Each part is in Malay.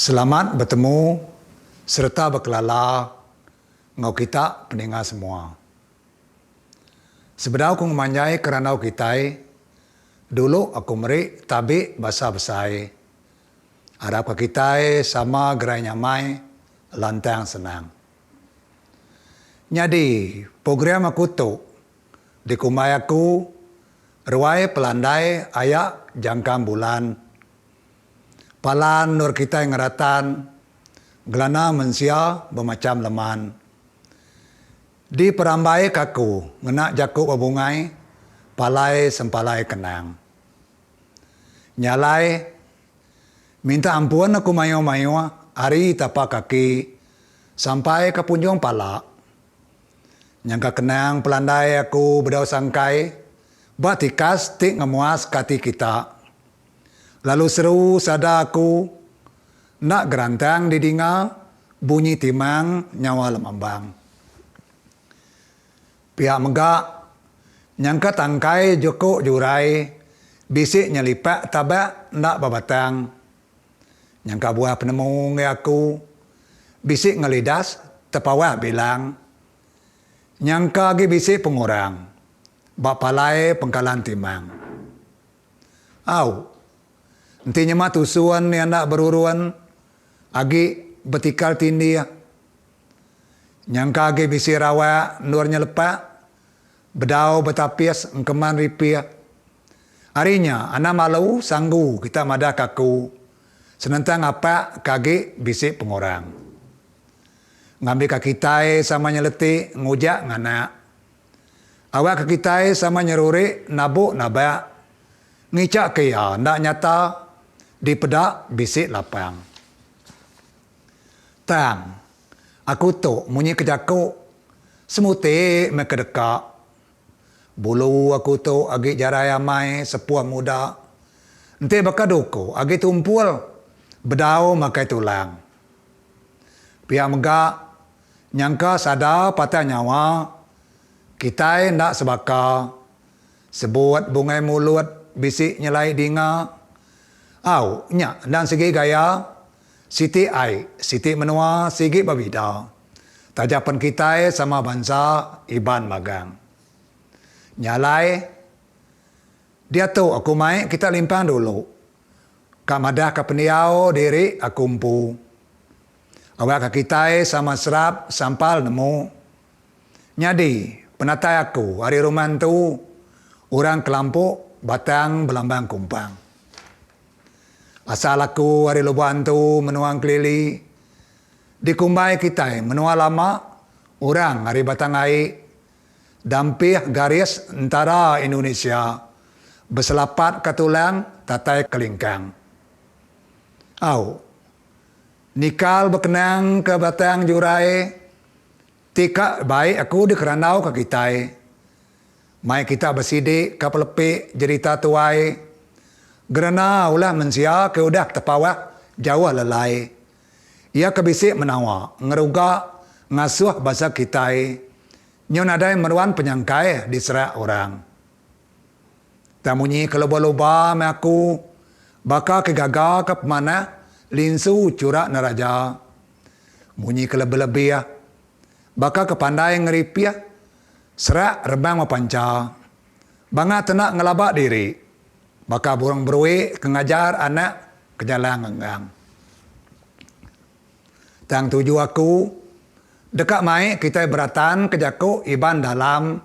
Selamat bertemu serta berkelala ngau kita pendengar semua. Sebenarnya aku memanjai kerana kita dulu aku meri tabi bahasa besai. Harap kita sama gerai nyamai lantang senang. Jadi program aku tu di kumai aku ruai pelandai ayak jangkang bulan. Palan nur kita yang ngeratan, gelana mensia bermacam leman. Di perambai kaku, ngenak jakuk babungai, palai sempalai kenang. Nyalai, minta ampun aku mayo-mayo, hari tapak kaki, sampai ke punjung pala. Nyangka kenang pelandai aku berdau sangkai, batikas tik ngemuas kati kita. Lalu seru sada aku, nak gerantang didinga, bunyi timang nyawa lemambang. Pihak megak, nyangka tangkai joko jurai, bisik nyelipak tabak nak babatang. Nyangka buah penemu aku, bisik ngelidas, tepawah bilang. Nyangka lagi bisik pengurang, bapalai pengkalan timang. Nantinya mah tusuan yang nak beruruan, agi betikal tindi. Nyangka agi bisi rawa, nurnya lepak, bedau betapias, engkeman ripia. Harinya, anak malu sanggu kita madah kaku, senentang apa kagi bisi pengorang. Ngambil kakitai sama nyeleti, ngujak nganak. Awak kakitai sama nyeruri, nabuk nabak. Ngicak kaya, ndak nyata, di pedak bisik lapang. Tang, aku tu munyi kejakuk, semuti mekedekak. Bulu aku tu agi jarai amai sepuah muda. Nanti bakaduku agi tumpul, bedau makai tulang. Pihak megak, nyangka sada patah nyawa, kita ndak sebaka. Sebut bungai mulut, bisik nyelai dinga. Nyak dan segi gaya, siti ai, siti menua, segi babida. Tajapan kita sama bangsa iban magang. Nyalai, dia tu aku mai kita limpang dulu. Kak madah ke peniau diri aku umpu. Awak ke kita sama serap sampal nemu. Nyadi, penatai aku hari ruman tu, orang kelampuk batang belambang kumpang. Asal aku hari luban tu menuang kelili. Di kumbai kita menua lama, orang hari batang air. Dampih garis antara Indonesia. Berselapat ke tulang, tatai kelingkang. Nikal berkenang ke batang jurai. Tika baik aku di keranau ke kita. Mai kita bersidik ke pelepik jerita tuai. Gerana ulah mensia ke udah tepawah jauh lelai. Ia kebisik menawa, ngeruga ngasuh bahasa kita. Nyon adai meruan penyangkai di serak orang. Tamunyi keloba-loba me aku, baka kegaga ke pemana, linsu curak neraja. Munyi kelebih-lebih, baka kepandai ngeripia, serak rebang mapanca. Banga tenak ngelabak diri. Baka burung berwe kengajar anak kejalang enggang. Tang tuju aku, dekat mai kita beratan kejaku iban dalam,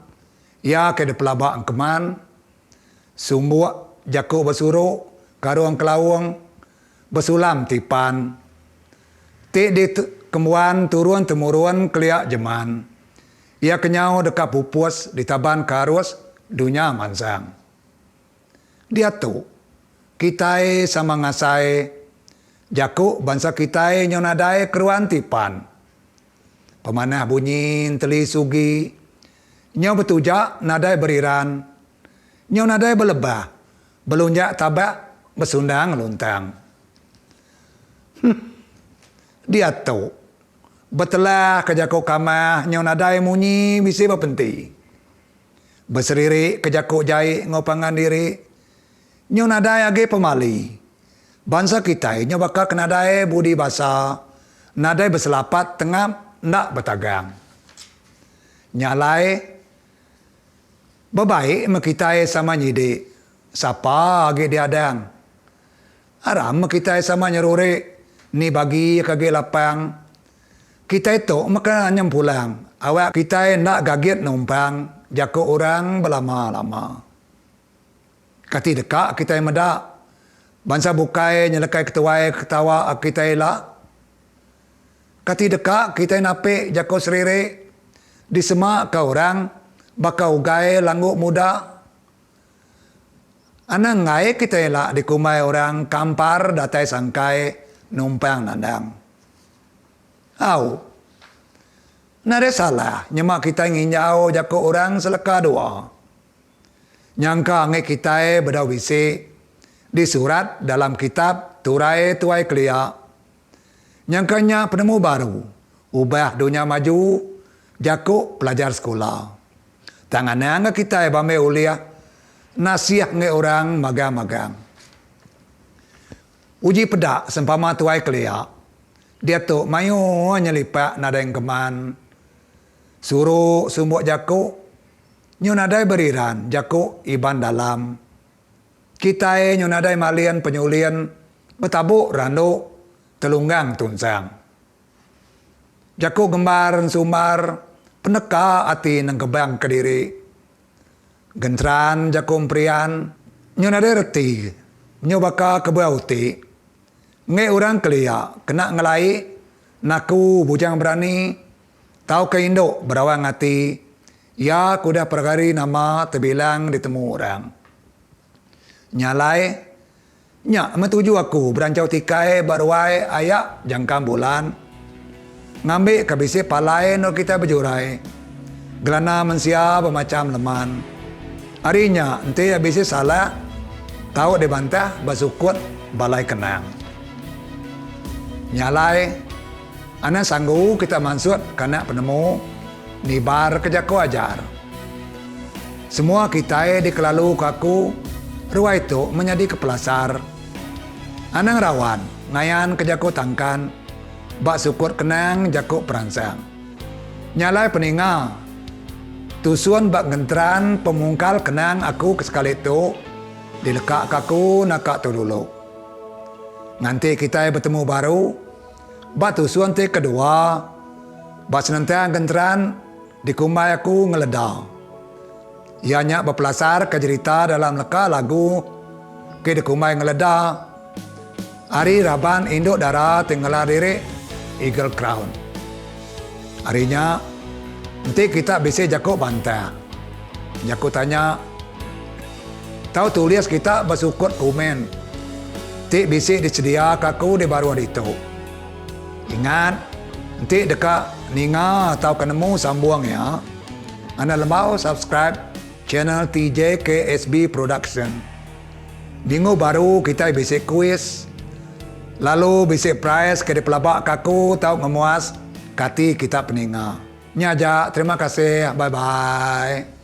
ia ke de pelabak engkeman, sumbuak jaku besuruk, karuang kelawang, besulam tipan. Tik di kemuan turun temurun keliak jeman. Ia kenyau dekat pupus di taban karus dunia mansang. Dia tu, kita sama ngasai, jakuk bangsa kita nyonadai keruan tipan. Pemanah bunyi teli sugi, nyaw betujak nadai beriran, nyaw nadai belebah, belunjak tabak besundang luntang. Dia tu, betelah ke jakuk kamah, nyaw nadai munyi bisi berpenti. Beseriri ke jakuk jai ngopangan diri, nyon adai age pemali. Bangsa kita nya bakal kena dai budi bahasa, nadai berselapat tengah nak bertagang. Nyalai babaik kita sama nyidi. Siapa agi diadang? Aram kita sama nyeruri. Ni bagi kage lapang. Kita itu maka nyempulang. Awak kita nak gagit numpang. Jako orang berlama-lama. Kati dekak kita medak. Bangsa bukai nyelekai ketuai ketawa kita elak. Kati dekak kita napik jako seriri. Di semak ke orang. Baka ugai langguk muda. Anang ngai kita elak dikumai orang kampar datai sangkai numpang nandang. Au. Nare salah nyemak kita nginjau jako orang seleka doa. Nyangka ngai kita berdawisi di surat dalam kitab Turai Tuai Kelia. Nyangkanya penemu baru. Ubah dunia maju jako pelajar sekolah. Tangannya ngai kita bame uliah. Nasihat ngai orang magang-magang. Uji pedak sempama tuai kelia. Dia tu mayu nyelipak nadai keman. Suruh sumbuk jaku. Nyu nadai beriran jaku iban dalam. Kita nyu nadai malian penyulian. Betabuk randu telunggang tunsang. Jaku gembar sumbar. Peneka hati nang kebang kediri. Gentran jakum prian, nyo nade reti, nyo baka kebauti. Nge orang kelia, kena ngelai, naku bujang berani, tau ke induk berawang hati, ya kuda perkari nama terbilang ditemu orang. Nyalai, nyak metuju aku berancau tikai baruai ayak jangkam bulan. Ngambil kabisi palai no kita berjurai. Gelana mensia bermacam leman. Harinya, nanti habis salah, tahu dibantah, basukut, balai kenang. Nyalai, anak sanggup kita mansut karena penemu, nibar kejaku ajar. Semua kita dikelalu kaku, ruai itu menjadi kepelasar. Anang rawan, ngayan kejaku tangkan, bak sukut kenang jaku perangsang. Nyalai peninga, tusuan bak ngentran pemungkal kenang aku sekali itu dilekak kaku nakak tu dulu. Nanti kita bertemu baru bak tusuan te kedua bak senantiang ngentran dikumai aku ngeledah. Ianya berpelasar ke cerita dalam leka lagu ke dikumai ngeledah. Hari Raban induk darah tinggal diri Eagle Crown. Harinya nanti kita bisa jago bantah. Jago tanya, tahu tulis kita bersukut komen. Nanti bisa disedia kaku di baru itu. Ingat, nanti dekat ninga tahu kenemu sambung ya. Anda lembau subscribe channel TJKSB Production. Minggu baru kita bisa kuis. Lalu bisa prize ke di pelabak kaku tahu ngemuas kati kita peninga. Nyaja, terima kasih. Bye-bye.